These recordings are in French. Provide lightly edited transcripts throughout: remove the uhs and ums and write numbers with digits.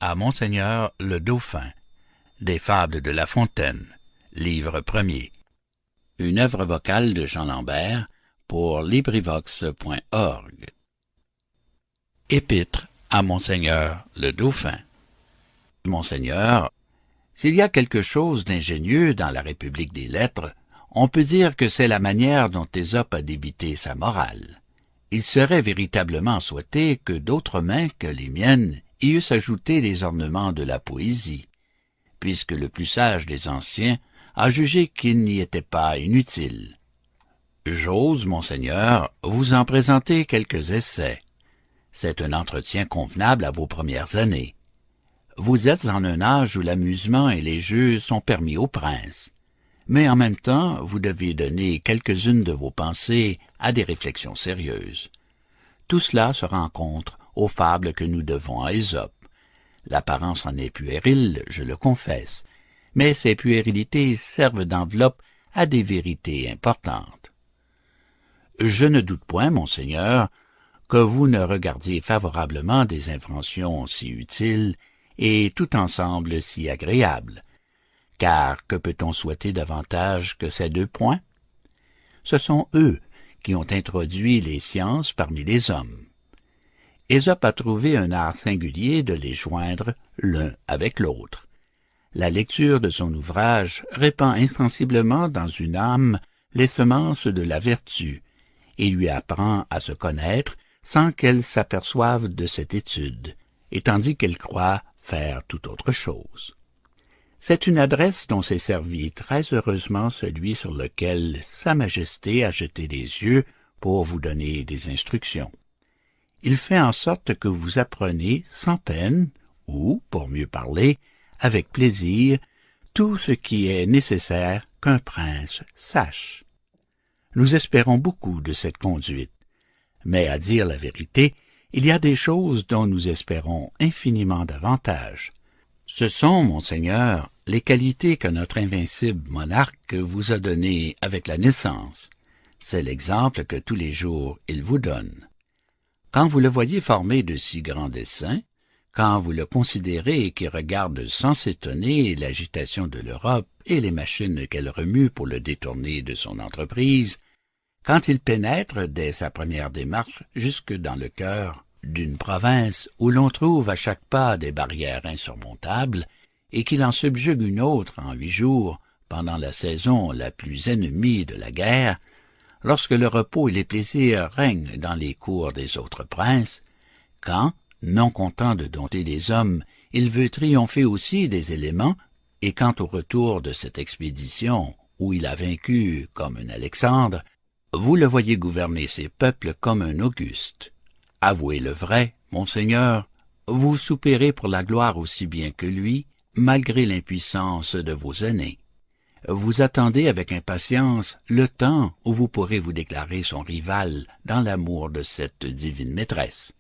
À Monseigneur le Dauphin. Des fables de La Fontaine. Livre premier. Une œuvre vocale de Jean Lambert pour LibriVox.org. Épître à Monseigneur le Dauphin. Monseigneur, s'il y a quelque chose d'ingénieux dans la République des lettres, on peut dire que c'est la manière dont Ésope a débité sa morale. Il serait véritablement souhaité que d'autres mains que les miennes y eussent ajouté les ornements de la poésie, puisque le plus sage des anciens a jugé qu'il n'y était pas inutile. J'ose, Monseigneur, vous en présenter quelques essais. C'est un entretien convenable à vos premières années. Vous êtes en un âge où l'amusement et les jeux sont permis aux princes. Mais en même temps, vous devez donner quelques-unes de vos pensées à des réflexions sérieuses. Tout cela se rencontre aux fables que nous devons à Ésope. L'apparence en est puérile, je le confesse, mais ces puérilités servent d'enveloppe à des vérités importantes. Je ne doute point, Monseigneur, que vous ne regardiez favorablement des inventions si utiles et tout ensemble si agréables. Car que peut-on souhaiter davantage que ces deux points? Ce sont eux qui ont introduit les sciences parmi les hommes. Ésope a trouvé un art singulier de les joindre l'un avec l'autre. La lecture de son ouvrage répand insensiblement dans une âme les semences de la vertu et lui apprend à se connaître sans qu'elle s'aperçoive de cette étude, et tandis qu'elle croit faire tout autre chose. C'est une adresse dont s'est servi très heureusement celui sur lequel Sa Majesté a jeté les yeux pour vous donner des instructions. Il fait en sorte que vous apprenez sans peine, ou, pour mieux parler, avec plaisir, tout ce qui est nécessaire qu'un prince sache. Nous espérons beaucoup de cette conduite, mais à dire la vérité, il y a des choses dont nous espérons infiniment davantage. Ce sont, Monseigneur, les qualités que notre invincible monarque vous a données avec la naissance. C'est l'exemple que tous les jours il vous donne. Quand vous le voyez former de si grands desseins, quand vous le considérez et qui regarde sans s'étonner l'agitation de l'Europe et les machines qu'elle remue pour le détourner de son entreprise, quand il pénètre dès sa première démarche jusque dans le cœur d'une province où l'on trouve à chaque pas des barrières insurmontables et qu'il en subjugue une autre en 8 jours pendant la saison la plus ennemie de la guerre, lorsque le repos et les plaisirs règnent dans les cours des autres princes, quand, non content de dompter les hommes, il veut triompher aussi des éléments, et quand au retour de cette expédition où il a vaincu comme un Alexandre, vous le voyez gouverner ses peuples comme un Auguste. Avouez le vrai, Monseigneur, vous soupirez pour la gloire aussi bien que lui, malgré l'impuissance de vos aînés. Vous attendez avec impatience le temps où vous pourrez vous déclarer son rival dans l'amour de cette divine maîtresse.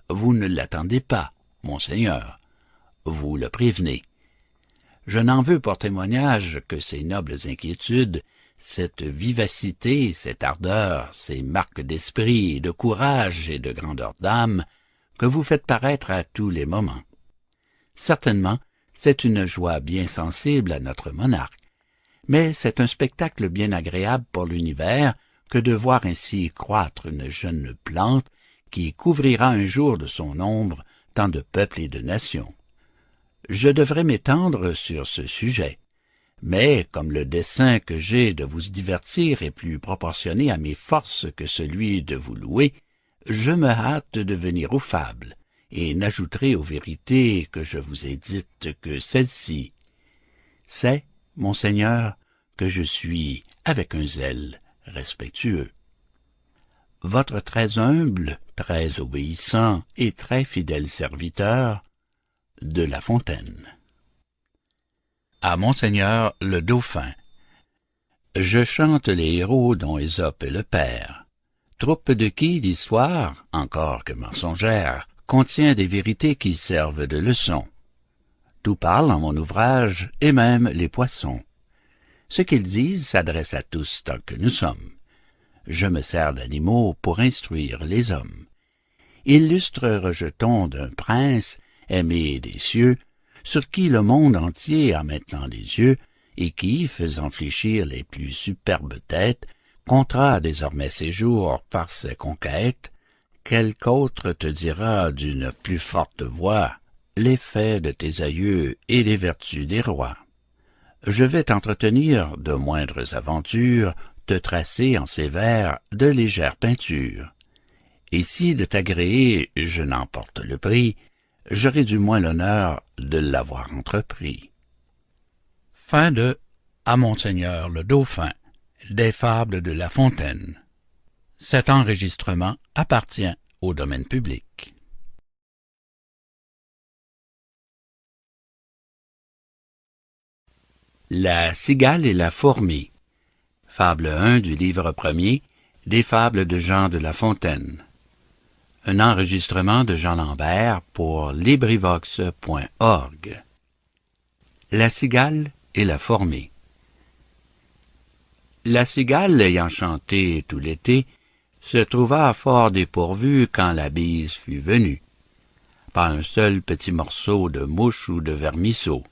Vous ne l'attendez pas, Monseigneur, vous le prévenez. Je n'en veux pour témoignage que ces nobles inquiétudes, cette vivacité, cette ardeur, ces marques d'esprit, de courage et de grandeur d'âme que vous faites paraître à tous les moments. Certainement, c'est une joie bien sensible à notre monarque, mais c'est un spectacle bien agréable pour l'univers que de voir ainsi croître une jeune plante qui couvrira un jour de son ombre tant de peuples et de nations. Je devrais m'étendre sur ce sujet, mais comme le dessein que j'ai de vous divertir est plus proportionné à mes forces que celui de vous louer, je me hâte de venir aux fables, et n'ajouterai aux vérités que je vous ai dites que celle-ci. C'est, Monseigneur, que je suis avec un zèle respectueux. Votre très humble, très obéissant et très fidèle serviteur, de La Fontaine. À Monseigneur le Dauphin. Je chante les héros dont Ésope est le père, troupe de qui l'histoire, encore que mensongère, contient des vérités qui servent de leçon. Tout parle en mon ouvrage, et même les poissons. Ce qu'ils disent s'adresse à tous tant que nous sommes. Je me sers d'animaux pour instruire les hommes. Illustre rejeton d'un prince, aimé des cieux, sur qui le monde entier a maintenant les yeux, et qui, faisant fléchir les plus superbes têtes, comptera désormais ses jours par ses conquêtes, quelque autre te dira d'une plus forte voix les faits de tes aïeux et les vertus des rois. Je vais t'entretenir de moindres aventures, te tracer en ces vers de légères peintures. Et si de t'agréer je n'emporte le prix, j'aurai du moins l'honneur de l'avoir entrepris. Fin de À Monseigneur le Dauphin, des fables de La Fontaine. Cet enregistrement appartient au domaine public. La cigale et la fourmi. Fable 1 du livre premier des fables de Jean de La Fontaine. Un enregistrement de Jean Lambert pour LibriVox.org. La cigale et la fourmi. La cigale, ayant chanté tout l'été, se trouva fort dépourvue quand la bise fut venue. Pas un seul petit morceau de mouche ou de vermisseau.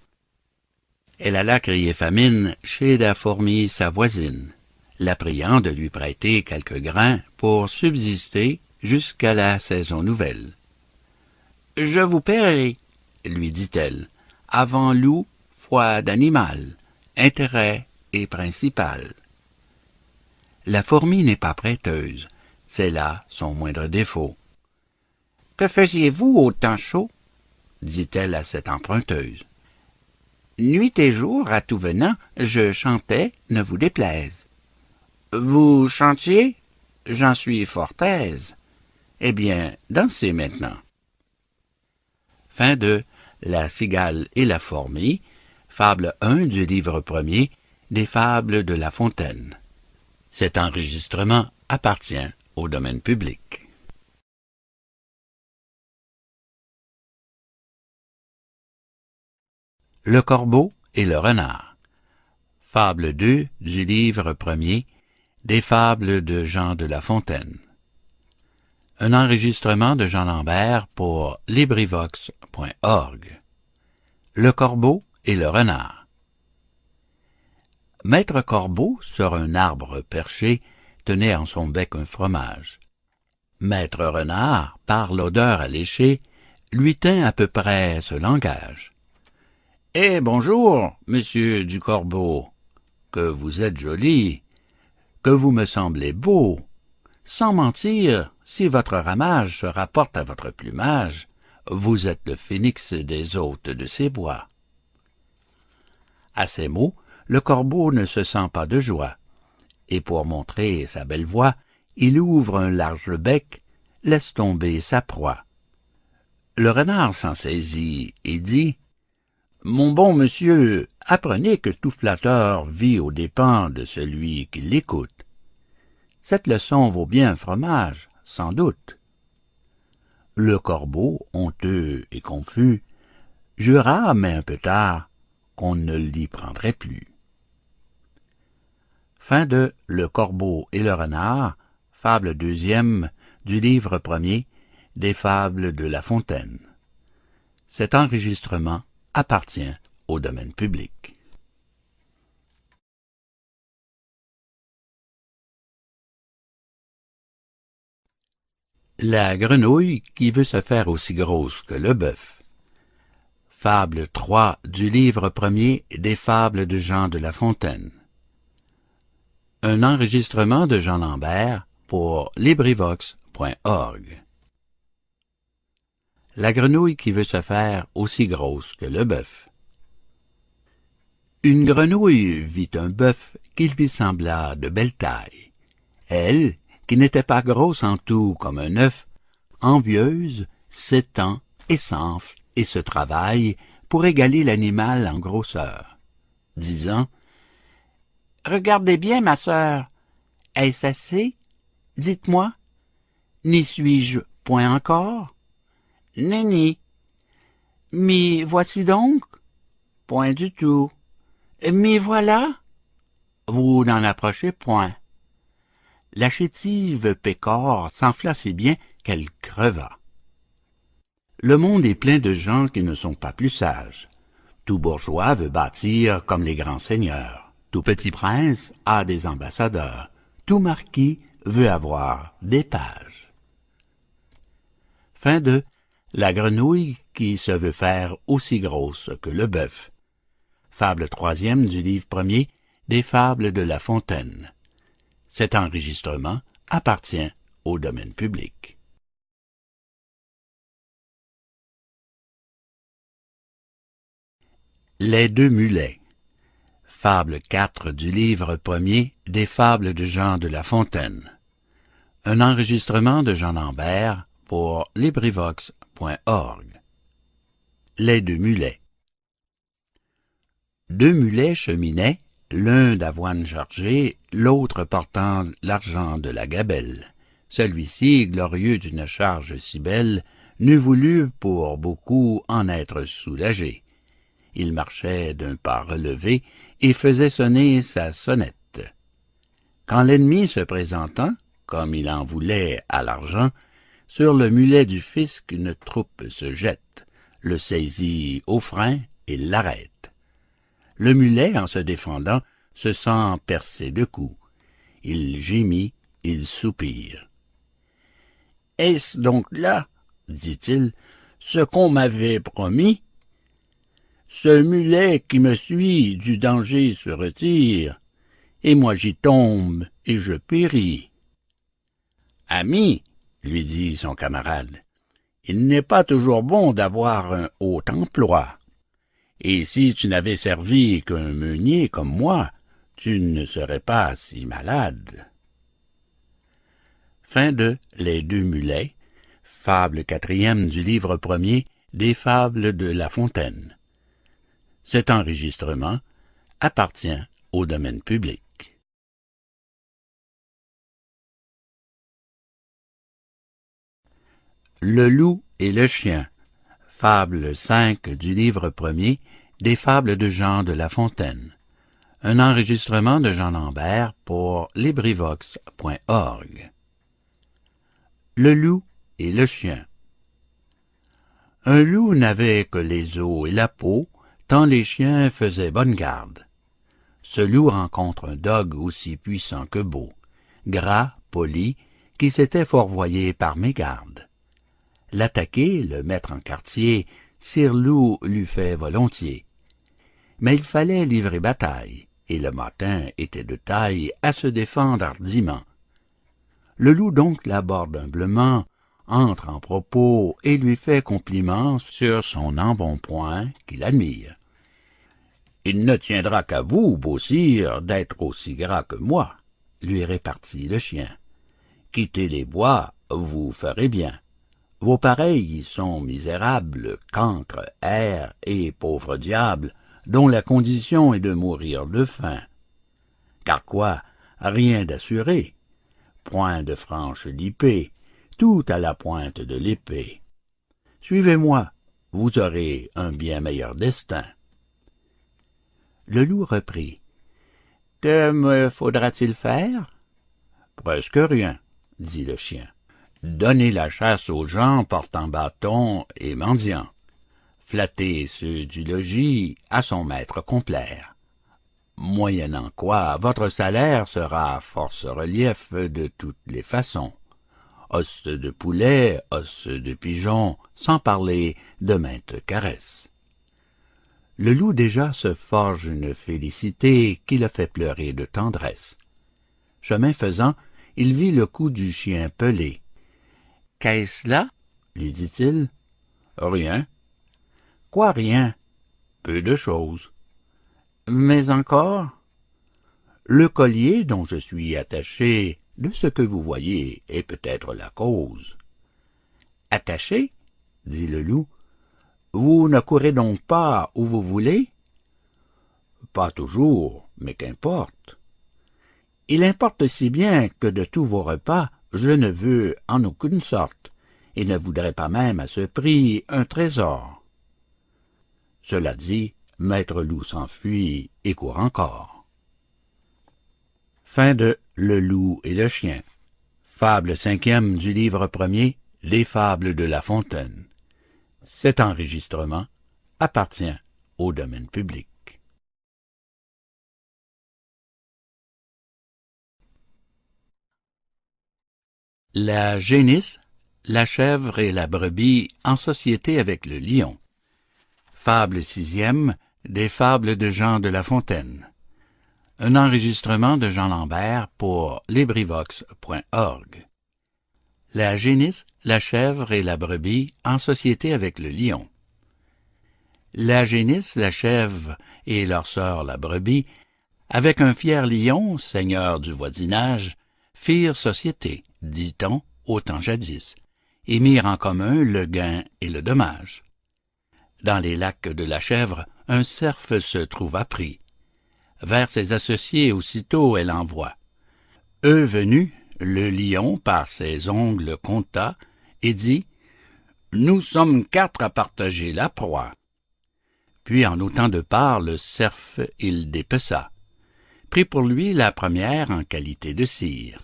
Elle alla crier famine chez la fourmi sa voisine, la priant de lui prêter quelques grains pour subsister jusqu'à la saison nouvelle. « Je vous paierai, lui dit-elle, avant loup, foi d'animal, intérêt et principal. » La fourmi n'est pas prêteuse, c'est là son moindre défaut. « Que faisiez-vous au temps chaud? » dit-elle à cette emprunteuse. « Nuit et jour, à tout venant, je chantais, ne vous déplaise. »« Vous chantiez? J'en suis fort aise. Eh bien, dansez maintenant. » Fin de La cigale et la fourmi, fable 1 du livre premier des fables de La Fontaine. Cet enregistrement appartient au domaine public. Le corbeau et le renard. Fable 2 du livre premier des fables de Jean de La Fontaine. Un enregistrement de Jean Lambert pour LibriVox.org. Le corbeau et le renard. Maître Corbeau, sur un arbre perché, tenait en son bec un fromage. Maître Renard, par l'odeur alléchée, lui tint à peu près ce langage. « Eh bonjour, monsieur du Corbeau, que vous êtes joli, que vous me semblez beau. Sans mentir, si votre ramage se rapporte à votre plumage, vous êtes le phénix des hôtes de ces bois. » À ces mots, le corbeau ne se sent pas de joie, et pour montrer sa belle voix, il ouvre un large bec, laisse tomber sa proie. Le renard s'en saisit et dit « Mon bon monsieur, apprenez que tout flatteur vit aux dépens de celui qui l'écoute. Cette leçon vaut bien un fromage, sans doute. » Le corbeau, honteux et confus, jura, mais un peu tard, qu'on ne l'y prendrait plus. Fin de Le corbeau et le renard, fable 2e du livre premier des fables de La Fontaine. Cet enregistrement appartient au domaine public. La grenouille qui veut se faire aussi grosse que le bœuf. Fable 3 du livre premier des fables de Jean de La Fontaine. Un enregistrement de Jean Lambert pour LibriVox.org. La grenouille qui veut se faire aussi grosse que le bœuf. Une grenouille vit un bœuf qui lui sembla de belle taille. Elle, qui n'était pas grosse en tout comme un œuf, envieuse, s'étend et s'enfle et se travaille pour égaler l'animal en grosseur, disant « Regardez bien, ma sœur, est-ce assez? Dites-moi, n'y suis-je point encore? Nenni. M'y voici donc? Point du tout. M'y voilà? Vous n'en approchez point. » La chétive pécore s'enfla si bien qu'elle creva. Le monde est plein de gens qui ne sont pas plus sages. Tout bourgeois veut bâtir comme les grands seigneurs. Tout petit prince a des ambassadeurs. Tout marquis veut avoir des pages. Fin de La grenouille qui se veut faire aussi grosse que le bœuf. Fable troisième du livre premier des Fables de La Fontaine. Cet enregistrement appartient au domaine public. Les deux mulets. Fable 4 du livre premier des Fables de Jean de La Fontaine. Un enregistrement de Jean Lambert pour LibriVox.org. Les deux mulets. Deux mulets cheminaient, l'un d'avoine chargé, l'autre portant l'argent de la gabelle. Celui-ci, glorieux d'une charge si belle, n'eût voulu pour beaucoup en être soulagé. Il marchait d'un pas relevé et faisait sonner sa sonnette. Quand l'ennemi se présentant, comme il en voulait à l'argent, sur le mulet du fisc une troupe se jette, le saisit au frein et l'arrête. Le mulet, en se défendant, se sent percé de coups. Il gémit, il soupire. « Est-ce donc là, dit-il, ce qu'on m'avait promis? Ce mulet qui me suit du danger se retire, et moi j'y tombe et je péris. »« Ami, lui dit son camarade, il n'est pas toujours bon d'avoir un haut emploi. Et si tu n'avais servi qu'un meunier comme moi, tu ne serais pas si malade. » Fin de Les deux mulets, fable quatrième du livre premier des Fables de La Fontaine. Cet enregistrement appartient au domaine public. Le loup et le chien. Fable 5 du livre premier des Fables de Jean de La Fontaine. Un enregistrement de Jean Lambert pour LibriVox.org. Le loup et le chien. Un loup n'avait que les os et la peau, tant les chiens faisaient bonne garde. Ce loup rencontre un dogue aussi puissant que beau, gras, poli, qui s'était fourvoyé par mégarde. L'attaquer, le mettre en quartier, Sire Loup l'eût fait volontiers. Mais il fallait livrer bataille, et le mâtin était de taille à se défendre hardiment. Le loup donc l'aborde humblement, entre en propos et lui fait compliment sur son embonpoint qu'il admire. « Il ne tiendra qu'à vous, beau sire, d'être aussi gras que moi, » lui répartit le chien. « Quittez les bois, vous ferez bien. Vos pareils y sont misérables, cancres, hères et pauvres diables, dont la condition est de mourir de faim. Car quoi, rien d'assuré, point de franche lippée, tout à la pointe de l'épée. Suivez-moi, vous aurez un bien meilleur destin. » Le loup reprit. « Que me faudra-t-il faire? »« Presque rien, » dit le chien. « Donnez la chasse aux gens portant bâton et mendiants. Flattez ceux du logis à son maître complaire. Moyennant quoi votre salaire sera force relief de toutes les façons. Os de poulet, os de pigeon, sans parler de maintes caresses. » Le loup déjà se forge une félicité qui le fait pleurer de tendresse. Chemin faisant, il vit le cou du chien pelé. « Qu'est-ce là? » lui dit-il. « Rien. »« Quoi rien? »« Peu de choses. »« Mais encore? »« Le collier dont je suis attaché, de ce que vous voyez, est peut-être la cause. »« Attaché? » dit le loup. « Vous ne courez donc pas où vous voulez? »« Pas toujours, mais qu'importe. »« Il importe si bien que de tous vos repas, je ne veux en aucune sorte, et ne voudrais pas même à ce prix un trésor. » Cela dit, Maître Loup s'enfuit et court encore. Fin de Le loup et le chien. Fable cinquième du livre premier, Les Fables de La Fontaine. Cet enregistrement appartient au domaine public. La génisse, la chèvre et la brebis en société avec le lion. Fable sixième des fables de Jean de La Fontaine. Un enregistrement de Jean Lambert pour LibriVox.org. La génisse, la chèvre et la brebis en société avec le lion. La génisse, la chèvre et leur sœur la brebis, avec un fier lion, seigneur du voisinage, firent société, dit-on, au temps jadis, et mirent en commun le gain et le dommage. Dans les lacs de la chèvre, un cerf se trouva pris. Vers ses associés aussitôt elle envoie. Eux venus, le lion par ses ongles compta et dit « Nous sommes 4 à partager la proie. » Puis en autant de parts le cerf il dépeça. Prit pour lui la première en qualité de sire.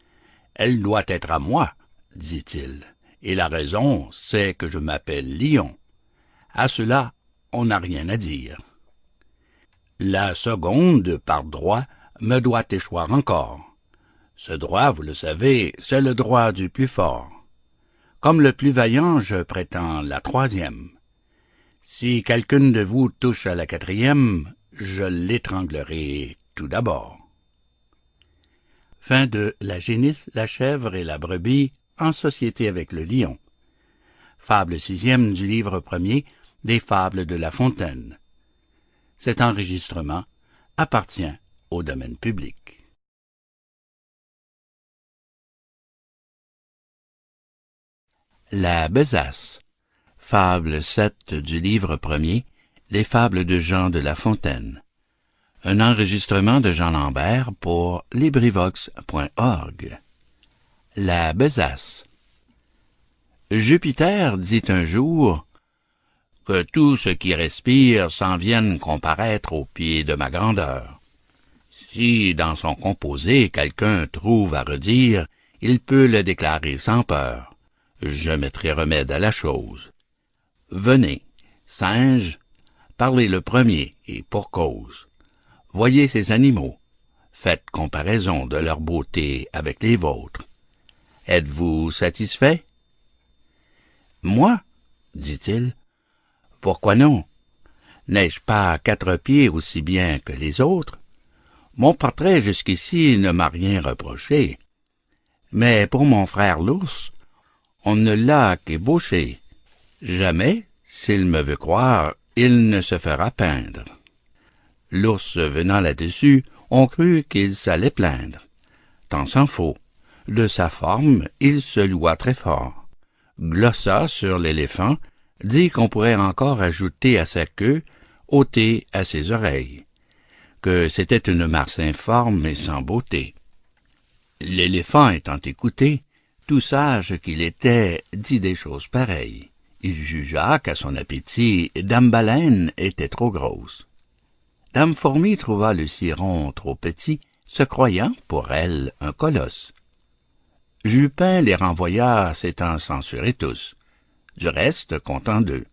« Elle doit être à moi, dit-il, et la raison, c'est que je m'appelle Lion. À cela, on n'a rien à dire. La seconde, par droit, me doit échoir encore. Ce droit, vous le savez, c'est le droit du plus fort. Comme le plus vaillant, je prétends la troisième. Si quelqu'une de vous touche à la quatrième, je l'étranglerai tout d'abord. » Fin de La génisse, la chèvre et la brebis en société avec le lion. Fable sixième du livre premier des fables de La Fontaine. Cet enregistrement appartient au domaine public. La besace. Fable 7 du livre premier des fables de Jean de La Fontaine. Un enregistrement de Jean Lambert pour LibriVox.org. La besace. Jupiter dit un jour que tout ce qui respire s'en vienne comparaître aux pieds de ma grandeur. Si dans son composé quelqu'un trouve à redire, il peut le déclarer sans peur. Je mettrai remède à la chose. Venez, singes, parlez le premier et pour cause. Voyez ces animaux, faites comparaison de leur beauté avec les vôtres. Êtes-vous satisfait? Moi, dit-il, pourquoi non? N'ai-je pas 4 pieds aussi bien que les autres? Mon portrait jusqu'ici ne m'a rien reproché. Mais pour mon frère l'ours, on ne l'a qu'ébauché. Jamais, s'il me veut croire, il ne se fera peindre. L'ours venant là-dessus, on crut qu'il s'allait plaindre. Tant s'en faut. De sa forme, il se loua très fort. Glossa sur l'éléphant, dit qu'on pourrait encore ajouter à sa queue, ôter à ses oreilles, que c'était une masse informe et sans beauté. L'éléphant étant écouté, tout sage qu'il était, dit des choses pareilles. Il jugea qu'à son appétit, Dame Baleine était trop grosse. Dame Fourmi trouva le ciron trop petit, se croyant, pour elle, un colosse. Jupin les renvoya, s'étant censurés tous, du reste content d'eux.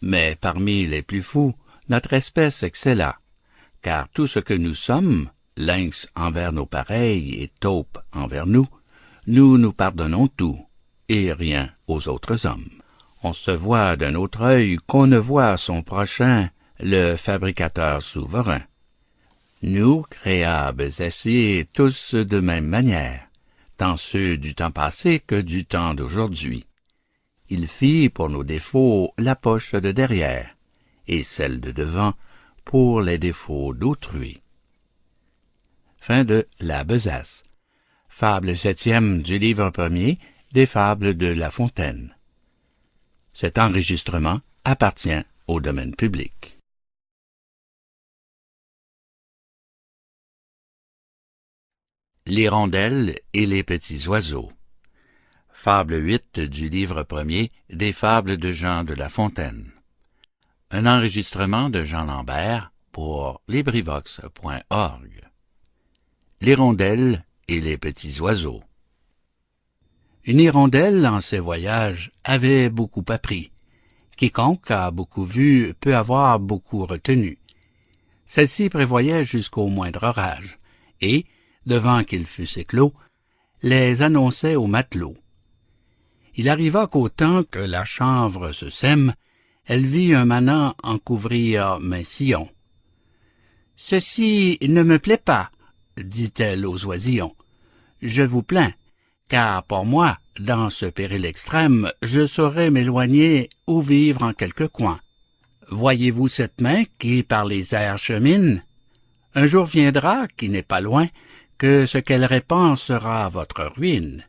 Mais parmi les plus fous, notre espèce excella, car tout ce que nous sommes, lynx envers nos pareils et taupe envers nous, nous nous pardonnons tout, et rien aux autres hommes. On se voit d'un autre œil qu'on ne voit son prochain, le fabricateur souverain. Nous créables ainsi tous de même manière, tant ceux du temps passé que du temps d'aujourd'hui. Il fit pour nos défauts la poche de derrière, et celle de devant pour les défauts d'autrui. Fin de La besace. Fable septième du livre premier des fables de La Fontaine. Cet enregistrement appartient au domaine public. L'hirondelle et les petits oiseaux. Fable 8 du livre premier des fables de Jean de La Fontaine. Un enregistrement de Jean Lambert pour LibriVox.org. L'hirondelle et les petits oiseaux. Une hirondelle, en ses voyages, avait beaucoup appris, Quiconque a beaucoup vu peut avoir beaucoup retenu. Celle-ci prévoyait jusqu'au moindre orage, et, devant qu'ils fussent éclos, les annonçait aux matelots. Il arriva qu'au temps que la chanvre se sème, elle vit un manant en couvrir maint sillon. « Ceci ne me plaît pas, dit-elle aux oisillons. Je vous plains, car pour moi, dans ce péril extrême, je saurais m'éloigner ou vivre en quelque coin. Voyez-vous cette main qui par les airs chemine? Un jour viendra, qui n'est pas loin, que ce qu'elle répand sera votre ruine.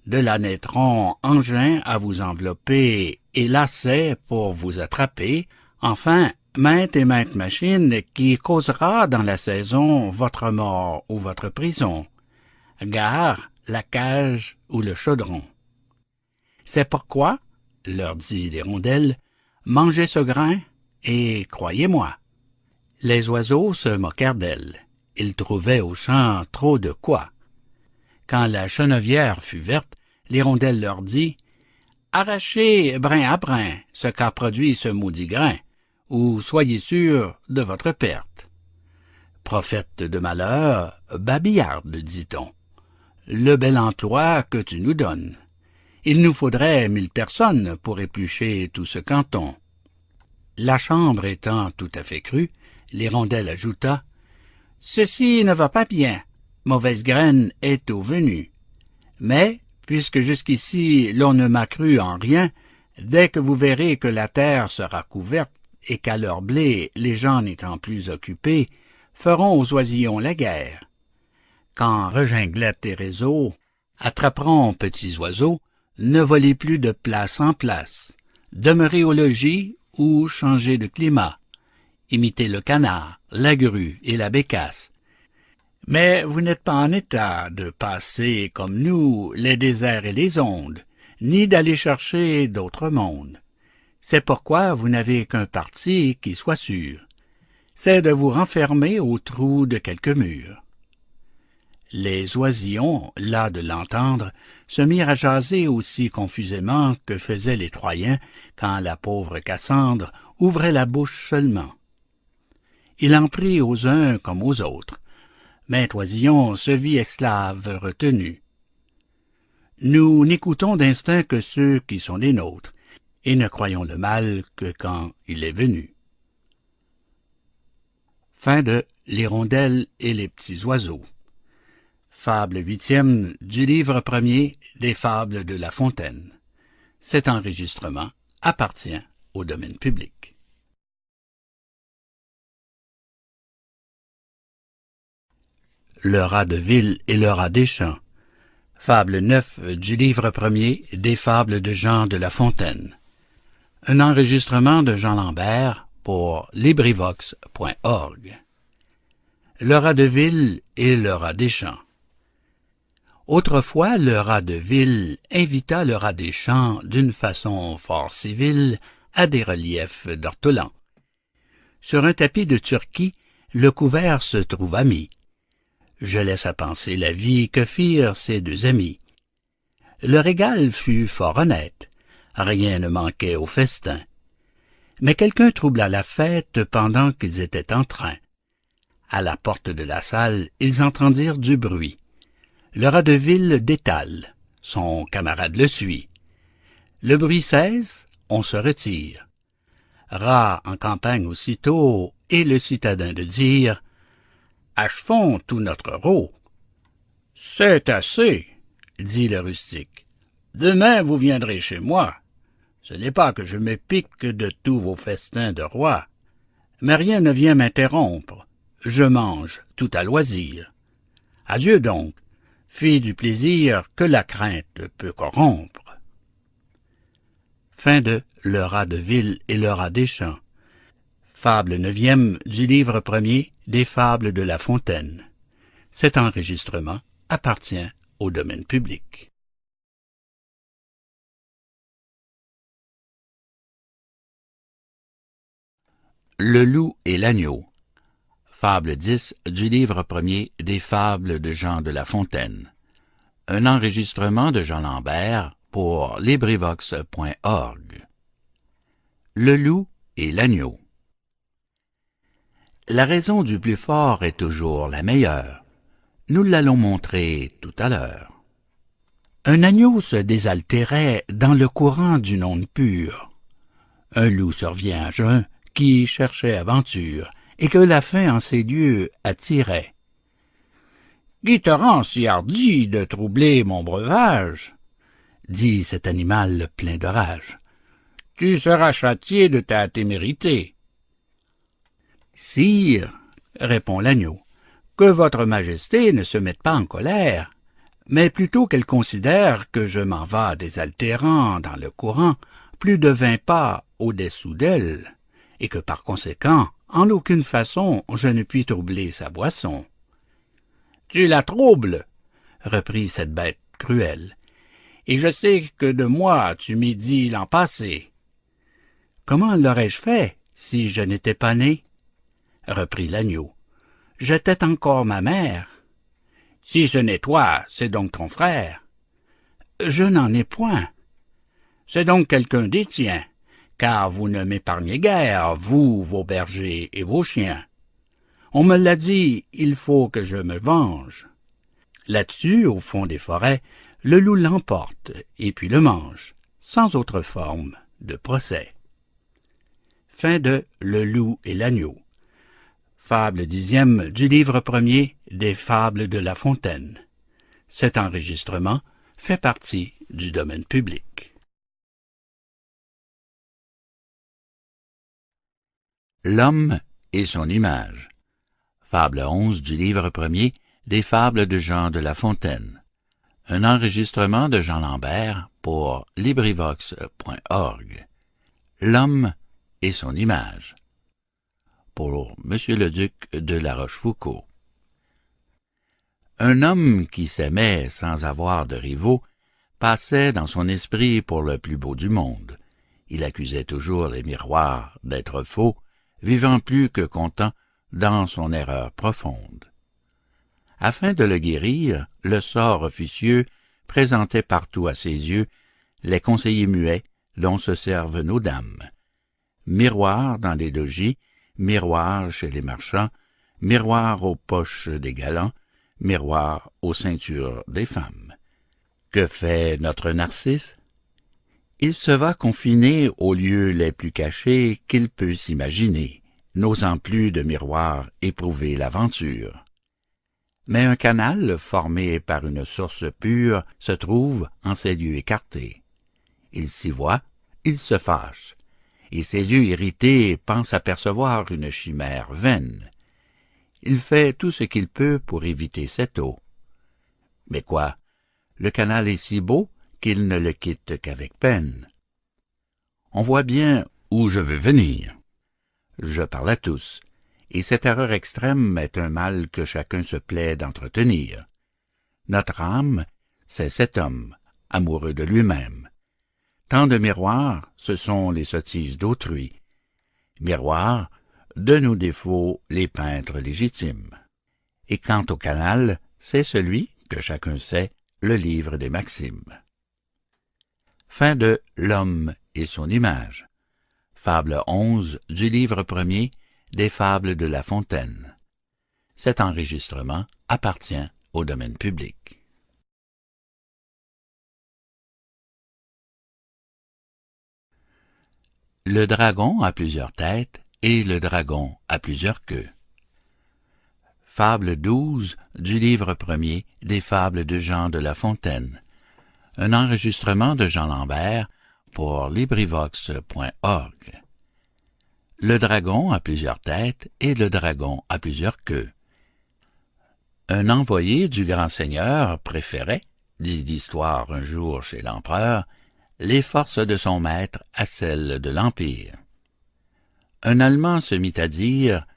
De là naîtront engins à vous envelopper et lacets pour vous attraper, enfin, maintes et maintes machines qui causera dans la saison votre mort ou votre prison. Gare, la cage ou le chaudron. C'est pourquoi, leur dit l'hirondelle, mangez ce grain et croyez-moi. Les oiseaux se moquèrent d'elle. Ils trouvaient au champ trop de quoi. Quand la chenevière fut verte, l'hirondelle leur dit « Arrachez brin à brin ce qu'a produit ce maudit grain, ou soyez sûrs de votre perte. » Prophète de malheur, babillarde, dit-on. Le bel emploi que tu nous donnes. Il nous faudrait 1000 personnes pour éplucher tout ce canton. La chambre étant tout à fait crue, l'hirondelle ajouta « Ceci ne va pas bien, mauvaise graine est au venu. Mais, puisque jusqu'ici l'on ne m'a cru en rien, dès que vous verrez que la terre sera couverte et qu'à leur blé les gens n'étant plus occupés, feront aux oisillons la guerre. Quand reginglettes et réseaux attraperont petits oiseaux, ne volez plus de place en place, demeurez au logis ou changez de climat, imitez le canard, la grue et la bécasse. Mais vous n'êtes pas en état de passer comme nous les déserts et les ondes, ni d'aller chercher d'autres mondes. C'est pourquoi vous n'avez qu'un parti qui soit sûr, c'est de vous renfermer au trou de quelque mur. Les oisillons, las de l'entendre, se mirent à jaser aussi confusément que faisaient les Troyens quand la pauvre Cassandre ouvrait la bouche seulement. Il en prit aux uns comme aux autres. Maint oisillon se vit esclave retenu. Nous n'écoutons d'instinct que ceux qui sont les nôtres, et ne croyons le mal que quand il est venu. Fin de L'Hirondelle et les petits oiseaux. Fable 8e du livre 1er des Fables de La Fontaine. Cet enregistrement appartient au domaine public. Le rat de ville et le rat des champs. Fable 9 du livre 1er des Fables de Jean de La Fontaine. Un enregistrement de Jean Lambert pour LibriVox.org. Le rat de ville et le rat des champs. Autrefois, le rat de ville invita le rat des champs d'une façon fort civile à des reliefs d'ortolans. Sur un tapis de Turquie, le couvert se trouva mis. Je laisse à penser la vie que firent ces deux amis. Le régal fut fort honnête, rien ne manquait au festin. Mais quelqu'un troubla la fête pendant qu'ils étaient en train. À la porte de la salle, ils entendirent du bruit. Le rat de ville détale, son camarade le suit. Le bruit cesse, on se retire. Rat en campagne aussitôt, et le citadin de dire « Achevons tout notre rôt. »« C'est assez, » dit le rustique. « Demain vous viendrez chez moi. Ce n'est pas que je me pique de tous vos festins de roi, mais rien ne vient m'interrompre. Je mange tout à loisir. Adieu donc. Fais du plaisir que la crainte peut corrompre. » Fin de Le rat de ville et le rat des champs. Fable 9e du livre 1er des Fables de La Fontaine. Cet enregistrement appartient au domaine public. Le loup et l'agneau. Fable 10 du livre 1er des Fables de Jean de La Fontaine. Un enregistrement de Jean Lambert pour LibriVox.org. Le loup et l'agneau. La raison du plus fort est toujours la meilleure. Nous l'allons montrer tout à l'heure. Un agneau se désaltérait dans le courant d'une onde pure. Un loup survient à jeun qui cherchait aventure et que la faim en ses lieux attirait. « Qui te rend si hardi de troubler mon breuvage? » dit cet animal plein de rage. « Tu seras châtié de ta témérité. »« Sire, répond l'agneau, que votre majesté ne se mette pas en colère, mais plutôt qu'elle considère que je m'en vas désaltérant dans le courant plus de 20 pas au-dessous d'elle, et que par conséquent, en aucune façon, je ne puis troubler sa boisson. »« Tu la troubles, reprit cette bête cruelle, et je sais que de moi tu m'y dis l'an passé. »« Comment l'aurais-je fait si je n'étais pas né? » reprit l'agneau. « J'étais encore ma mère. »« Si ce n'est toi, c'est donc ton frère. »« Je n'en ai point. »« C'est donc quelqu'un des tiens, car vous ne m'épargnez guère, vous, vos bergers et vos chiens. On me l'a dit, il faut que je me venge. » Là-dessus, au fond des forêts, le loup l'emporte et puis le mange, sans autre forme de procès. Fin de Le loup et l'agneau. Fable 10e du livre 1er des Fables de La Fontaine. Cet enregistrement fait partie du domaine public. L'homme et son image. Fable 11 du livre 1er des Fables de Jean de La Fontaine. Un enregistrement de Jean Lambert pour LibriVox.org. L'homme et son image. Pour Monsieur le Duc de La Rochefoucauld. Un homme qui s'aimait sans avoir de rivaux passait dans son esprit pour le plus beau du monde. Il accusait toujours les miroirs d'être faux, vivant plus que content dans son erreur profonde. Afin de le guérir, le sort officieux présentait partout à ses yeux les conseillers muets dont se servent nos dames. Miroir dans les logis, miroir chez les marchands, miroir aux poches des galants, miroir aux ceintures des femmes. Que fait notre Narcisse? Il se va confiner aux lieux les plus cachés qu'il peut s'imaginer, n'osant plus de miroir éprouver l'aventure. Mais un canal, formé par une source pure, se trouve en ces lieux écartés. Il s'y voit, il se fâche, et ses yeux irrités pensent apercevoir une chimère vaine. Il fait tout ce qu'il peut pour éviter cette eau. Mais quoi, le canal est si beau qu'il ne le quitte qu'avec peine. On voit bien où je veux venir. Je parle à tous, et cette erreur extrême est un mal que chacun se plaît d'entretenir. Notre âme, c'est cet homme, amoureux de lui-même. Tant de miroirs, ce sont les sottises d'autrui. Miroirs, de nos défauts les peintres légitimes. Et quant au canal, c'est celui, que chacun sait, le livre des maximes. Fin de L'homme et son image. Fable 11 du livre 1er des Fables de La Fontaine. Cet enregistrement appartient au domaine public. Le dragon a plusieurs têtes et le dragon a plusieurs queues. Fable 12 du livre 1er des Fables de Jean de La Fontaine. Un enregistrement de Jean Lambert pour LibriVox.org. Le dragon a plusieurs têtes et le dragon a plusieurs queues. Un envoyé du grand seigneur préférait, dit l'histoire un jour chez l'empereur, les forces de son maître à celles de l'Empire. Un Allemand se mit à dire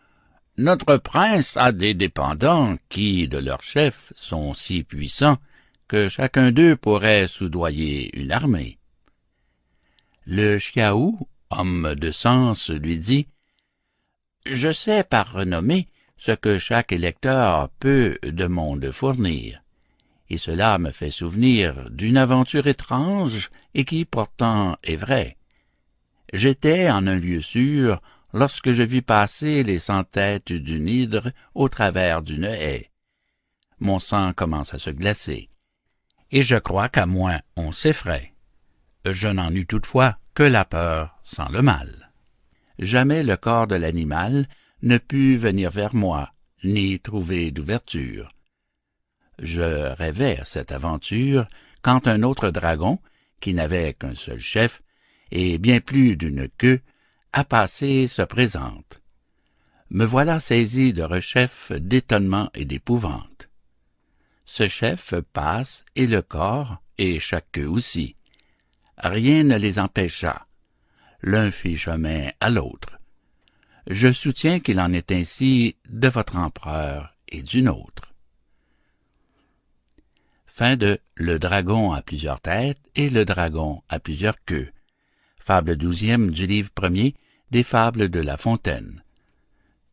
« Notre prince a des dépendants qui, de leur chef, sont si puissants que chacun d'eux pourrait soudoyer une armée. » Le Chiaou, homme de sens, lui dit « Je sais par renommée ce que chaque électeur peut de monde fournir, et cela me fait souvenir d'une aventure étrange et qui pourtant est vraie. J'étais en un lieu sûr lorsque je vis passer les 100 têtes d'une hydre au travers d'une haie. Mon sang commence à se glacer, et je crois qu'à moins on s'effraie. Je n'en eus toutefois que la peur sans le mal. Jamais le corps de l'animal ne put venir vers moi, ni trouver d'ouverture. Je rêvais à cette aventure quand un autre dragon, qui n'avait qu'un seul chef, et bien plus d'une queue, à passer se présente. Me voilà saisi de rechef, d'étonnement et d'épouvante. Ce chef passe, et le corps, et chaque queue aussi. Rien ne les empêcha. L'un fit chemin à l'autre. Je soutiens qu'il en est ainsi de votre empereur et du nôtre. Fin de Le dragon à plusieurs têtes et le dragon à plusieurs queues. Fable 12e du livre 1er des Fables de La Fontaine.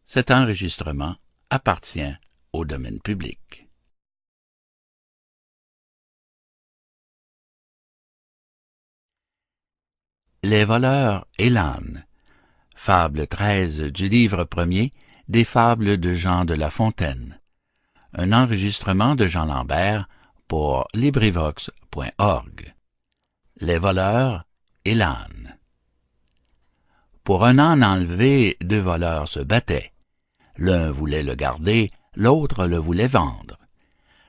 Cet enregistrement appartient au domaine public. Les voleurs et l'âne. Fable 13 du livre 1er des Fables de Jean de La Fontaine. Un enregistrement de Jean Lambert pour LibriVox.org. Les voleurs et l'âne. Pour un âne enlevé, 2 voleurs se battaient. L'un voulait le garder, l'autre le voulait vendre.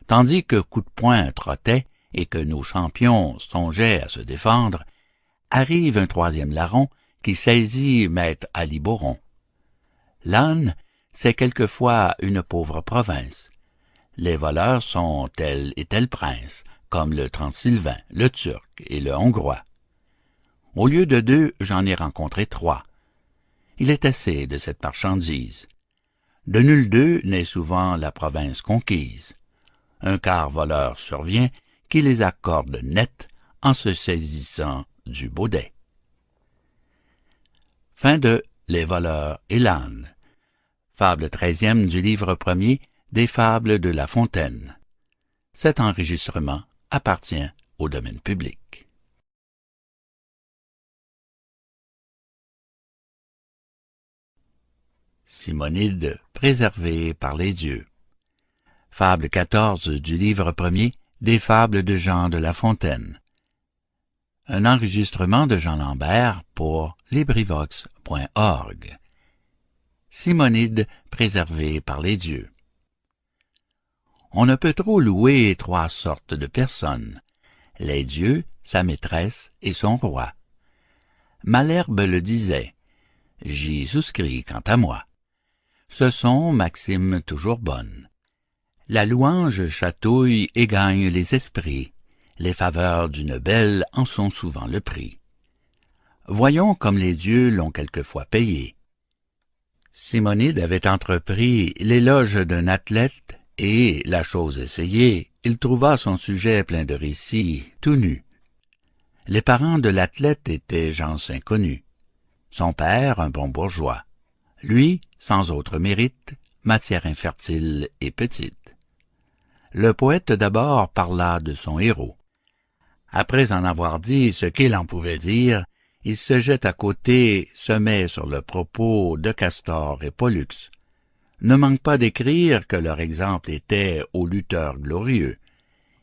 Tandis que coup de poing trottait et que nos champions songeaient à se défendre, arrive un 3e larron qui saisit maître Aliboron. L'âne, c'est quelquefois une pauvre province. Les voleurs sont tel et tel prince, comme le Transylvain, le Turc et le Hongrois. Au lieu de 2, j'en ai rencontré 3. Il est assez de cette marchandise. De nul d'eux n'est souvent la province conquise. Un quart voleur survient qui les accorde net en se saisissant du baudet. Fin de Les voleurs et l'âne. Fable 13e du livre 1er des Fables de La Fontaine. Cet enregistrement appartient au domaine public. Simonide préservée par les dieux. Fable 14 du livre 1er des Fables de Jean de La Fontaine. Un enregistrement de Jean Lambert pour LibriVox.org. Simonide préservée par les dieux. On ne peut trop louer 3 sortes de personnes, les dieux, sa maîtresse et son roi. Malherbe le disait, j'y souscris quant à moi. Ce sont maximes toujours bonnes. La louange chatouille et gagne les esprits, les faveurs d'une belle en sont souvent le prix. Voyons comme les dieux l'ont quelquefois payé. Simonide avait entrepris l'éloge d'un athlète, et, la chose essayée, il trouva son sujet plein de récits, tout nu. Les parents de l'athlète étaient gens inconnus. Son père, un bon bourgeois. Lui, sans autre mérite, matière infertile et petite. Le poète d'abord parla de son héros. Après en avoir dit ce qu'il en pouvait dire, il se jette à côté, se met sur le propos de Castor et Pollux. Ne manque pas d'écrire que leur exemple était aux lutteurs glorieux.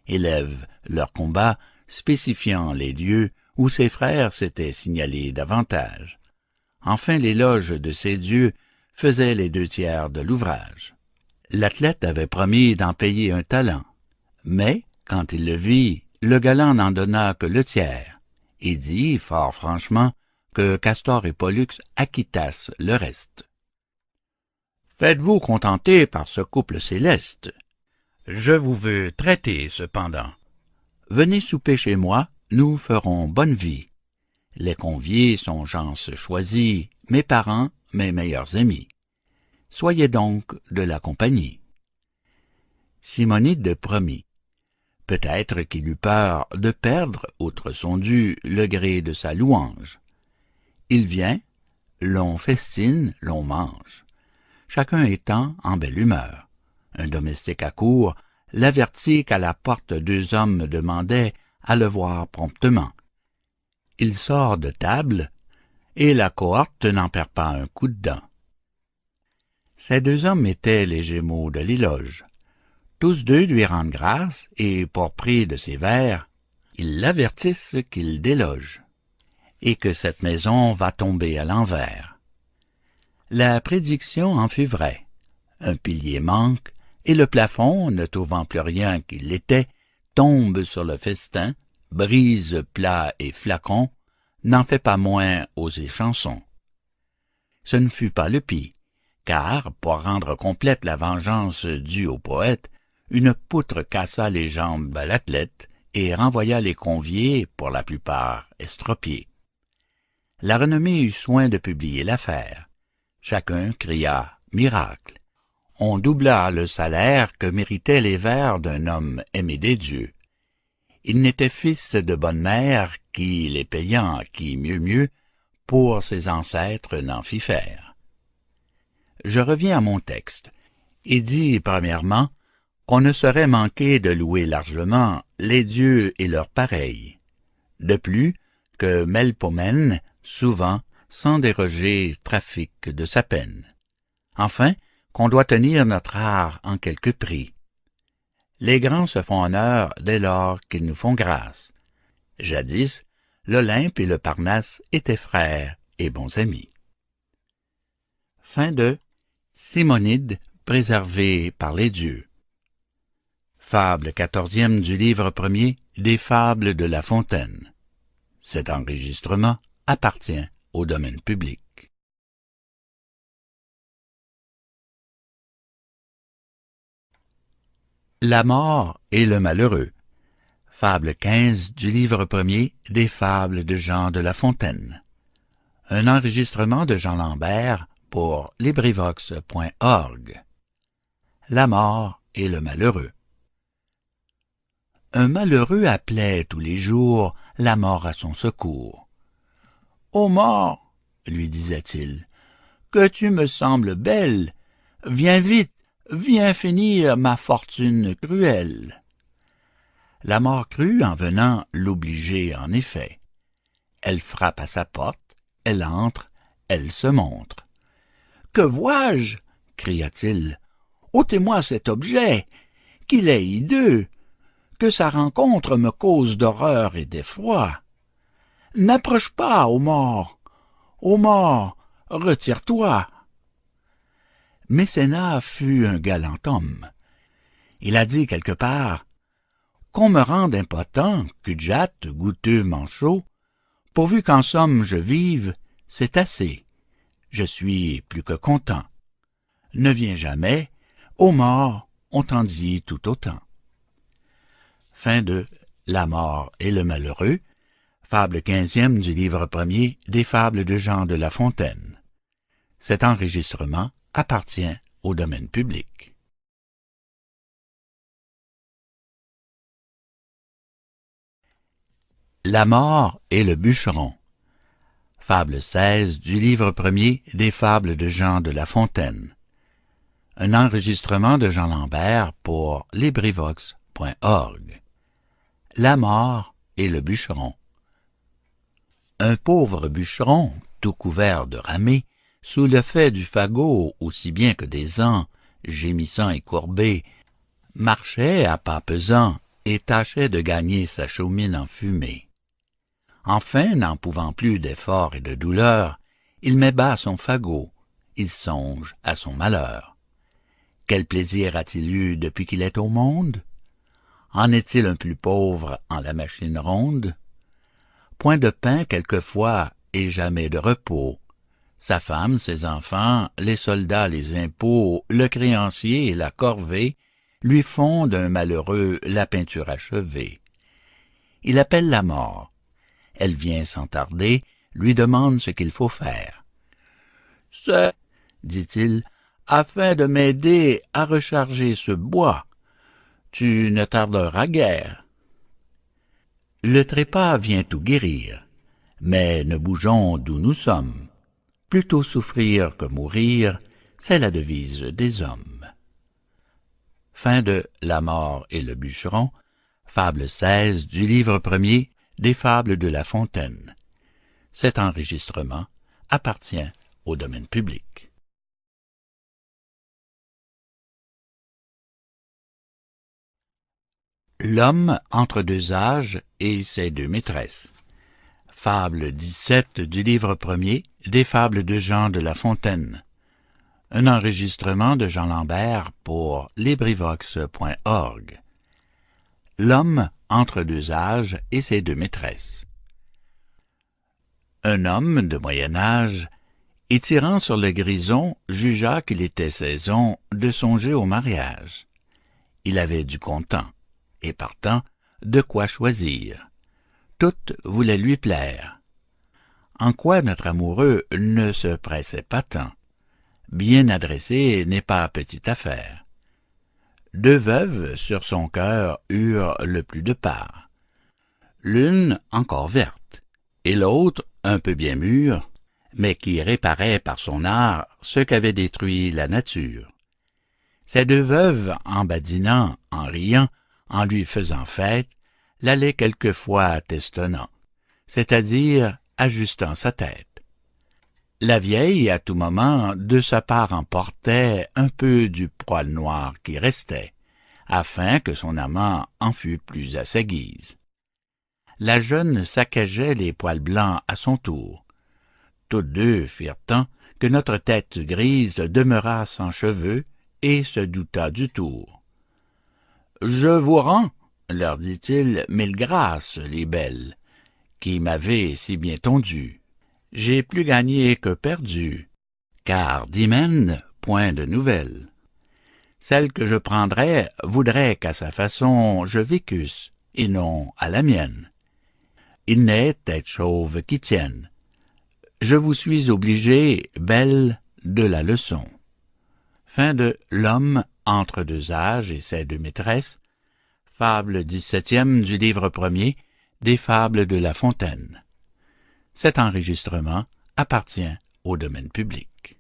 Élève leur combat, spécifiant les lieux où ses frères s'étaient signalés davantage. Enfin l'éloge de ces dieux faisait les 2/3 de l'ouvrage. L'athlète avait promis d'en payer un talent, mais, quand il le vit, le galant n'en donna que le tiers, et dit, fort franchement, que Castor et Pollux acquittassent le reste. Faites-vous contenter par ce couple céleste. Je vous veux traiter, cependant. Venez souper chez moi, nous ferons bonne vie. Les conviés sont gens choisis, mes parents, mes meilleurs amis. Soyez donc de la compagnie. Simonide promit. Peut-être qu'il eut peur de perdre, outre son dû, le gré de sa louange. Il vient, l'on festine, l'on mange. Chacun étant en belle humeur. Un domestique accourt, l'avertit qu'à la porte 2 hommes demandaient à le voir promptement. Il sort de table, et la cohorte n'en perd pas un coup de dent. Ces deux hommes étaient les Gémeaux de l'éloge. Tous deux lui rendent grâce, et pour prix de ses vers, ils l'avertissent qu'il déloge, et que cette maison va tomber à l'envers. La prédiction en fut vraie. Un pilier manque, et le plafond, ne trouvant plus rien qui l'était, tombe sur le festin, brise plats et flacons, n'en fait pas moins aux chansons. Ce ne fut pas le pis, car, pour rendre complète la vengeance due au poète, une poutre cassa les jambes à l'athlète et renvoya les conviés, pour la plupart estropiés. La renommée eut soin de publier l'affaire. Chacun cria « miracle ». On doubla le salaire que méritaient les vers d'un homme aimé des dieux. Il n'était fils de bonne mère qui, les payant, qui mieux, pour ses ancêtres n'en fit faire. Je reviens à mon texte, et dis premièrement qu'on ne saurait manquer de louer largement les dieux et leurs pareils. De plus, que Melpomène, souvent, sans déroger, trafique de sa peine. Enfin, qu'on doit tenir notre art en quelque prix. Les grands se font honneur dès lors qu'ils nous font grâce. Jadis, l'Olympe et le Parnasse étaient frères et bons amis. Fin de Simonide préservée par les dieux. Fable 14e du livre 1er des Fables de La Fontaine. Cet enregistrement appartient au domaine public. La mort et le malheureux. Fable 15 du livre 1er des Fables de Jean de La Fontaine. Un enregistrement de Jean Lambert pour LibriVox.org. La mort et le malheureux. Un malheureux appelait tous les jours la mort à son secours. « Ô mort, lui disait-il, que tu me sembles belle, viens vite, viens finir ma fortune cruelle. » La mort crut en venant l'obliger en effet. Elle frappe à sa porte, elle entre, elle se montre. « Que vois-je? » cria-t-il. « Ôtez-moi cet objet, qu'il est hideux, que sa rencontre me cause d'horreur et d'effroi. N'approche pas, ô mort, retire-toi. » Mécénas fut un galant homme. Il a dit quelque part « Qu'on me rende impotent, cul-de-jatte, goûteux, manchot, pourvu qu'en somme je vive, c'est assez. Je suis plus que content. Ne viens jamais, ô mort, on t'en dit tout autant. » Fin de La mort et le malheureux, fable 15e du livre 1er des Fables de Jean de La Fontaine. Cet enregistrement appartient au domaine public. La mort et le bûcheron. Fable 16 du livre 1er des Fables de Jean de La Fontaine. Un enregistrement de Jean Lambert pour LibriVox.org. La mort et le bûcheron. Un pauvre bûcheron, tout couvert de ramée, sous le fait du fagot aussi bien que des ans, gémissant et courbé, marchait à pas pesants et tâchait de gagner sa chaumine en fumée. Enfin, n'en pouvant plus d'effort et de douleur, il met bas son fagot, il songe à son malheur. Quel plaisir a-t-il eu depuis qu'il est au monde? En est-il un plus pauvre en la machine ronde? Point de pain quelquefois et jamais de repos. Sa femme, ses enfants, les soldats, les impôts, le créancier et la corvée lui font d'un malheureux la peinture achevée. Il appelle la mort. Elle vient sans tarder, lui demande ce qu'il faut faire. « C'est, dit-il, afin de m'aider à recharger ce bois. Tu ne tarderas guère. » Le trépas vient tout guérir, mais ne bougeons d'où nous sommes. Plutôt souffrir que mourir, c'est la devise des hommes. Fin de La mort et le bûcheron, fable 16 du livre 1er des Fables de La Fontaine. Cet enregistrement appartient au domaine public. L'homme entre deux âges et ses deux maîtresses. Fable 17 du livre premier des Fables de Jean de La Fontaine. Un enregistrement de Jean Lambert pour LibriVox.org. L'homme entre deux âges et ses deux maîtresses. Un homme de moyen âge, étirant sur le grison, jugea qu'il était saison de songer au mariage. Il avait du content, et partant, de quoi choisir. Toutes voulaient lui plaire. En quoi notre amoureux ne se pressait pas tant? Bien adressé n'est pas petite affaire. Deux veuves sur son cœur eurent le plus de part. L'une encore verte, et l'autre un peu bien mûre, mais qui réparait par son art ce qu'avait détruit la nature. Ces deux veuves, en badinant, en riant, en lui faisant fête, l'allaient quelquefois testonnant, c'est-à-dire ajustant sa tête. La vieille, à tout moment, de sa part emportait un peu du poil noir qui restait, afin que son amant en fût plus à sa guise. La jeune saccageait les poils blancs à son tour. Toutes deux firent tant que notre tête grise demeura sans cheveux et se douta du tour. « Je vous rends, leur dit-il, mille grâces, les belles, qui m'avez si bien tondu. J'ai plus gagné que perdu, car d'hymen point de nouvelles. Celle que je prendrais voudrait qu'à sa façon je vécusse, et non à la mienne. Il n'est tête chauve qui tienne. Je vous suis obligé, belle, de la leçon. » Fin de L'homme entre deux âges et ses deux maîtresses, fable 17e du livre premier des Fables de La Fontaine. Cet enregistrement appartient au domaine public.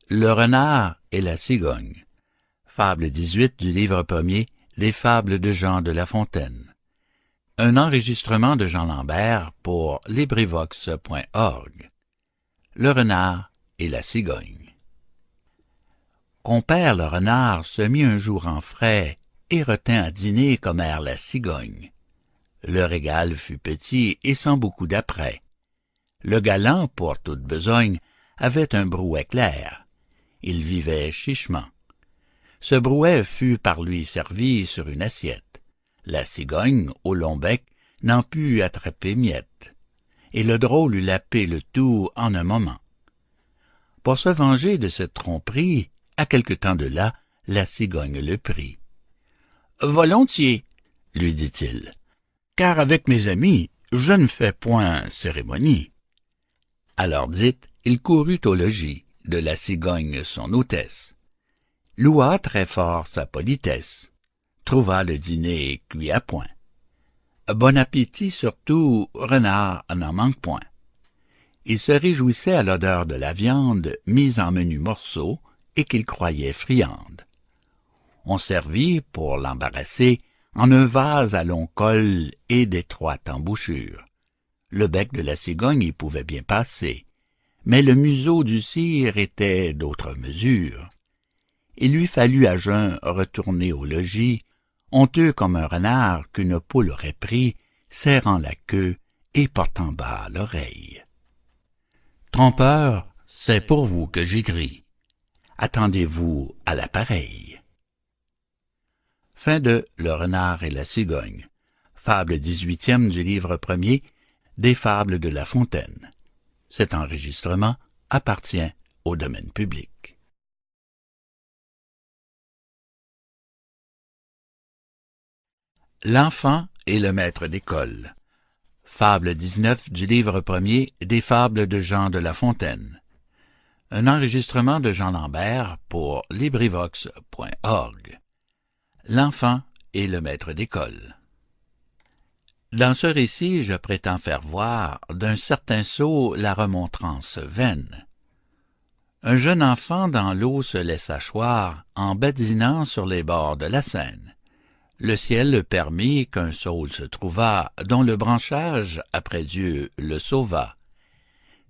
Le renard et la cigogne. Fable 18 du livre premier des Fables de Jean de La Fontaine. Un enregistrement de Jean Lambert pour LibriVox.org. Le renard et la cigogne. Compère le renard se mit un jour en frais et retint à dîner commère la cigogne. Le régal fut petit et sans beaucoup d'apprêt. Le galant, pour toute besogne, avait un brouet clair. Il vivait chichement. Ce brouet fut par lui servi sur une assiette. La cigogne, au long bec, n'en put attraper miette, et le drôle eut lapé le tout en un moment. Pour se venger de cette tromperie, à quelque temps de là, la cigogne le prit. « Volontiers, lui dit-il, car avec mes amis, je ne fais point cérémonie. » Alors dit, il courut au logis de la cigogne son hôtesse, loua très fort sa politesse, trouva le dîner cuit à point. Bon appétit surtout, renard n'en manque point. Il se réjouissait à l'odeur de la viande mise en menus morceaux et qu'il croyait friande. On servit, pour l'embarrasser, en un vase à long col et d'étroite embouchure. Le bec de la cigogne y pouvait bien passer, mais le museau du cire était d'autre mesure. Il lui fallut à jeun retourner au logis, honteux comme un renard qu'une poule aurait pris, serrant la queue et portant bas l'oreille. Trompeur, c'est pour vous que j'écris. Attendez-vous à l'appareil. Fin de Le renard et la cigogne. Fable 18e du livre premier des Fables de La Fontaine. Cet enregistrement appartient au domaine public. L'enfant et le maître d'école. Fable 19 du livre premier des Fables de Jean de La Fontaine. Un enregistrement de Jean Lambert pour LibriVox.org. L'enfant et le maître d'école. Dans ce récit, je prétends faire voir d'un certain sot la remontrance vaine. Un jeune enfant dans l'eau se laissa choir en badinant sur les bords de la Seine. Le ciel permit qu'un saule se trouvât, dont le branchage, après Dieu, le sauva.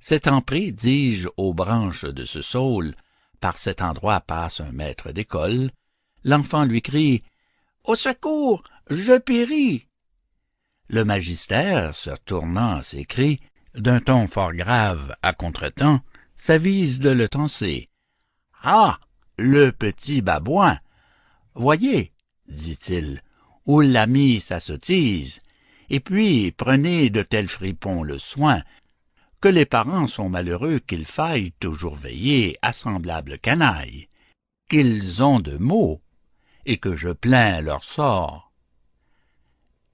S'étant pris, dis-je, aux branches de ce saule, par cet endroit passe un maître d'école, l'enfant lui crie « Au secours, je péris !» Le magister, se retournant, s'écrie, d'un ton fort grave à contretemps, s'avise de le tancer. « Ah! Le petit babouin! Voyez, dit-il, où l'a mis sa sottise, et puis prenez de tels fripons le soin, que les parents sont malheureux qu'il faille toujours veiller à semblable canaille, qu'ils ont de maux, et que je plains leur sort. »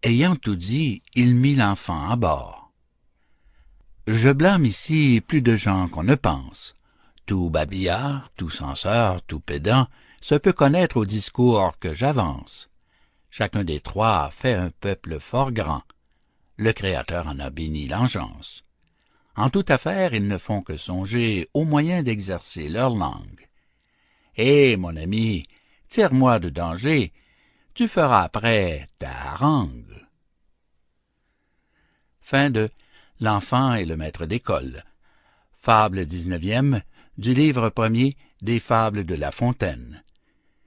Ayant tout dit, il mit l'enfant à bord. Je blâme ici plus de gens qu'on ne pense. Tout babillard, tout censeur, tout pédant se peut connaître au discours que j'avance. Chacun des trois fait un peuple fort grand. Le Créateur en a béni l'engeance. En toute affaire, ils ne font que songer aux moyens d'exercer leur langue. Eh, mon ami, tire-moi de danger, tu feras après ta harangue. Fin de L'enfant et le maître d'école. Fable 19e du livre premier des Fables de La Fontaine.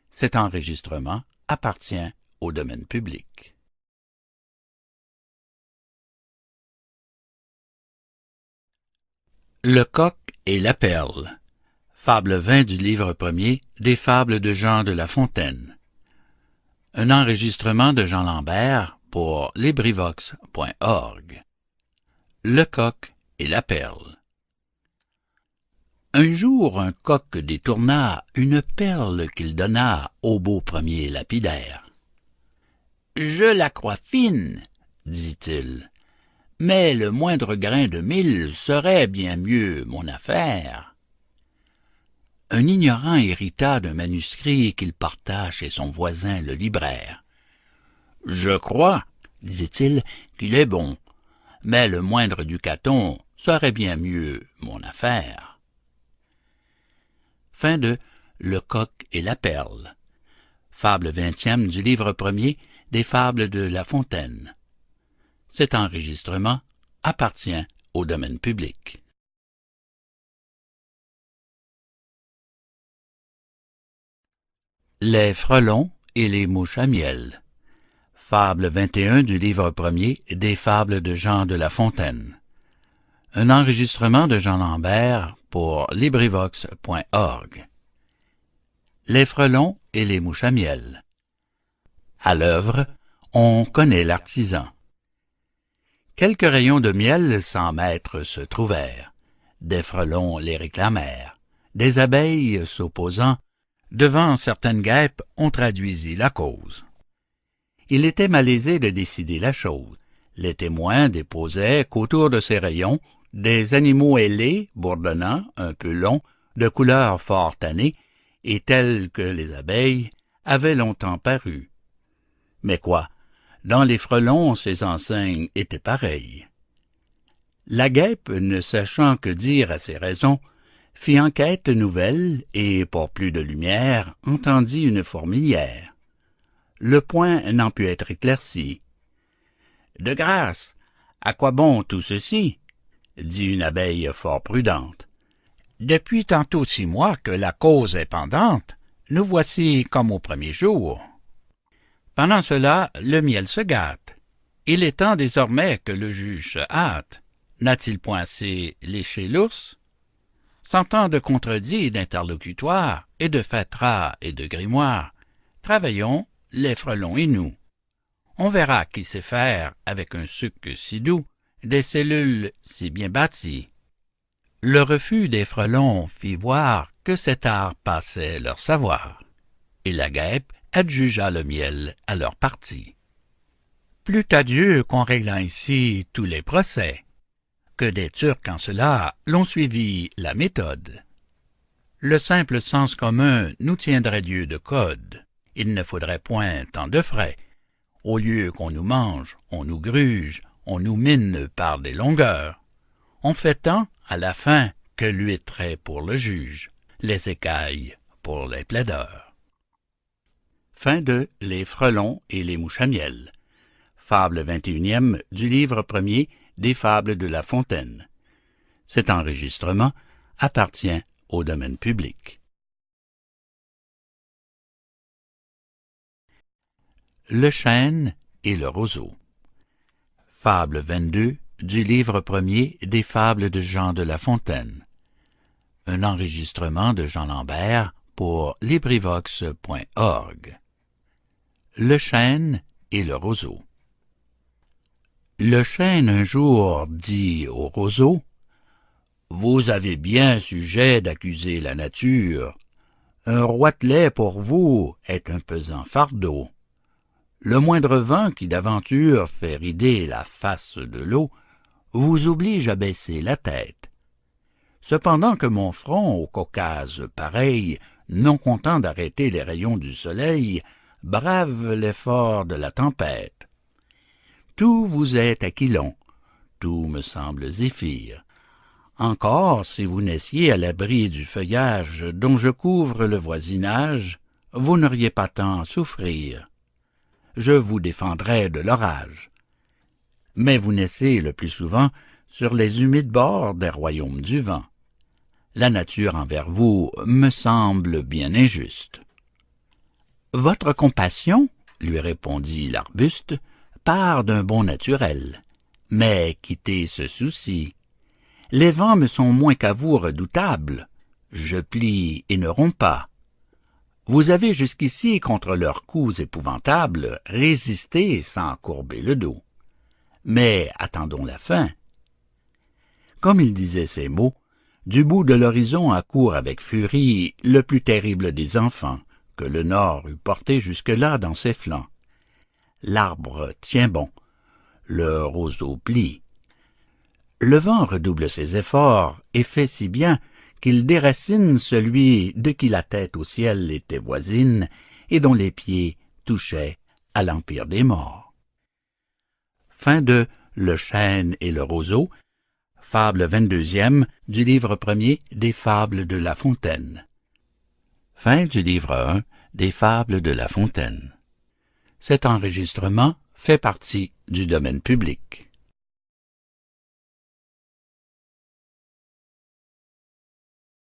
Cet enregistrement appartient au domaine public. Le coq et la perle. Fable 20 du livre premier des Fables de Jean de La Fontaine. Un enregistrement de Jean Lambert pour LibriVox.org. Le coq et la perle. Un jour, un coq détourna une perle qu'il donna au beau premier lapidaire. « Je la crois fine, dit-il, mais le moindre grain de mil serait bien mieux mon affaire. » Un ignorant hérita d'un manuscrit qu'il porta chez son voisin le libraire. « Je crois, disait-il, qu'il est bon, mais le moindre ducaton serait bien mieux mon affaire. » Fin de Le coq et la perle. Fable 20e du livre premier des Fables de La Fontaine. Cet enregistrement appartient au domaine public. Les frelons et les mouches à miel. Fable 21 du livre premier des Fables de Jean de La Fontaine. Un enregistrement de Jean Lambert pour LibriVox.org. Les frelons et les mouches à miel. À l'œuvre, on connaît l'artisan. Quelques rayons de miel sans maître se trouvèrent. Des frelons les réclamèrent. Des abeilles s'opposant, devant certaines guêpes, on traduisit la cause. Il était malaisé de décider la chose. Les témoins déposaient qu'autour de ces rayons, des animaux ailés, bourdonnants, un peu longs, de couleur fort tannée, et tels que les abeilles, avaient longtemps paru. Mais quoi? Dans les frelons, ces enseignes étaient pareilles. La guêpe, ne sachant que dire à ces raisons, fit enquête nouvelle, et pour plus de lumière, entendit une fourmilière. Le point n'en put être éclairci. « De grâce, à quoi bon tout ceci? » dit une abeille fort prudente. « Depuis tantôt 6 mois que la cause est pendante, nous voici comme au premier jour. » Pendant cela, le miel se gâte. Il est temps désormais que le juge se hâte. N'a-t-il point assez léché l'ours? Sans tant de contredits et d'interlocutoires, et de fatras et de grimoires, travaillons, les frelons et nous. On verra qui sait faire, avec un suc si doux, des cellules si bien bâties. Le refus des frelons fit voir que cet art passait leur savoir, et la guêpe adjugea le miel à leur partie. Plût à Dieu qu'on règle ainsi tous les procès, que des Turcs en cela l'ont suivi la méthode. Le simple sens commun nous tiendrait Dieu de code. Il ne faudrait point tant de frais. Au lieu qu'on nous mange, on nous gruge, on nous mine par des longueurs. On fait tant, à la fin, que l'huître est pour le juge, les écailles pour les plaideurs. Fin de Les Frelons et les mouches à miel. Fable 21e du livre premier des Fables de La Fontaine. Cet enregistrement appartient au domaine public. Le chêne et le roseau. Fable 22 du livre premier des Fables de Jean de La Fontaine. Un enregistrement de Jean Lambert pour LibriVox.org. Le chêne et le roseau. Le chêne un jour dit au roseau: « Vous avez bien sujet d'accuser la nature. Un roitelet pour vous est un pesant fardeau. Le moindre vent qui d'aventure fait rider la face de l'eau vous oblige à baisser la tête. Cependant que mon front au Caucase pareil, non content d'arrêter les rayons du soleil, brave l'effort de la tempête. Tout vous est aquilon, tout me semble zéphyr. Encore, si vous naissiez à l'abri du feuillage dont je couvre le voisinage, vous n'auriez pas tant à souffrir. Je vous défendrais de l'orage. Mais vous naissez le plus souvent sur les humides bords des royaumes du vent. La nature envers vous me semble bien injuste. Votre compassion, lui répondit l'arbuste, part d'un bon naturel. Mais quittez ce souci. Les vents me sont moins qu'à vous redoutables. Je plie et ne romps pas. Vous avez jusqu'ici, contre leurs coups épouvantables, résisté sans courber le dos. Mais attendons la fin. Comme il disait ces mots, du bout de l'horizon accourt avec furie le plus terrible des enfants que le nord eût porté jusque-là dans ses flancs. L'arbre tient bon, le roseau plie. Le vent redouble ses efforts et fait si bien qu'il déracine celui de qui la tête au ciel était voisine et dont les pieds touchaient à l'empire des morts. Fin de Le chêne et le roseau, fable 22e du livre premier des Fables de La Fontaine. Fin du livre 1 des Fables de La Fontaine. Cet enregistrement fait partie du domaine public.